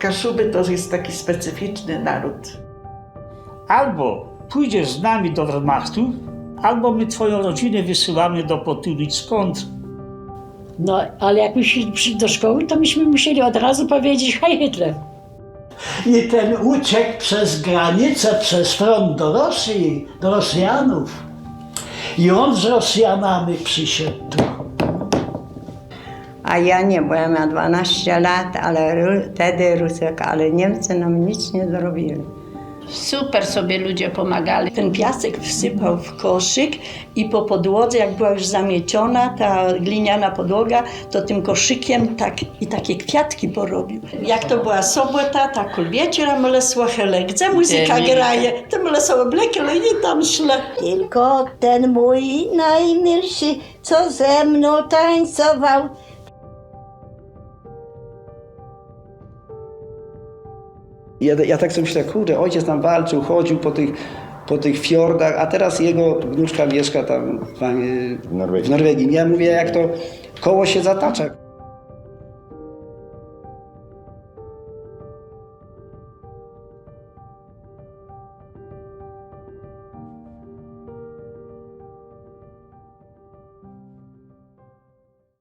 Kaszuby to jest taki specyficzny naród. Albo pójdziesz z nami do Wehrmachtu, albo my twoją rodzinę wysyłamy do Potulic skąd. No, ale jak myśmy przyszli do szkoły, to myśmy musieli od razu powiedzieć hej Hitler. I ten uciekł przez granicę, przez front do Rosji, do Rosjanów. I on z Rosjanami przyszedł tu. A ja nie, bo ja miałam 12 lat, ale wtedy Rusek, ale Niemcy nam nic nie zrobili. Super sobie ludzie pomagali. Ten piasek wsypał w koszyk i po podłodze, jak była już zamieciona ta gliniana podłoga, to tym koszykiem takie kwiatki porobił. Jak to była sobota, tak wieczora molesła hele, gdzie muzyka graje, to molesła blekele i tam szle. Tylko ten mój najmilszy, co ze mną tańcował. Ja tak sobie myślę, kurde, ojciec tam walczył, chodził po tych fiordach, a teraz jego wnuczka mieszka tam w Norwegii. Ja mówię, jak to koło się zatacza.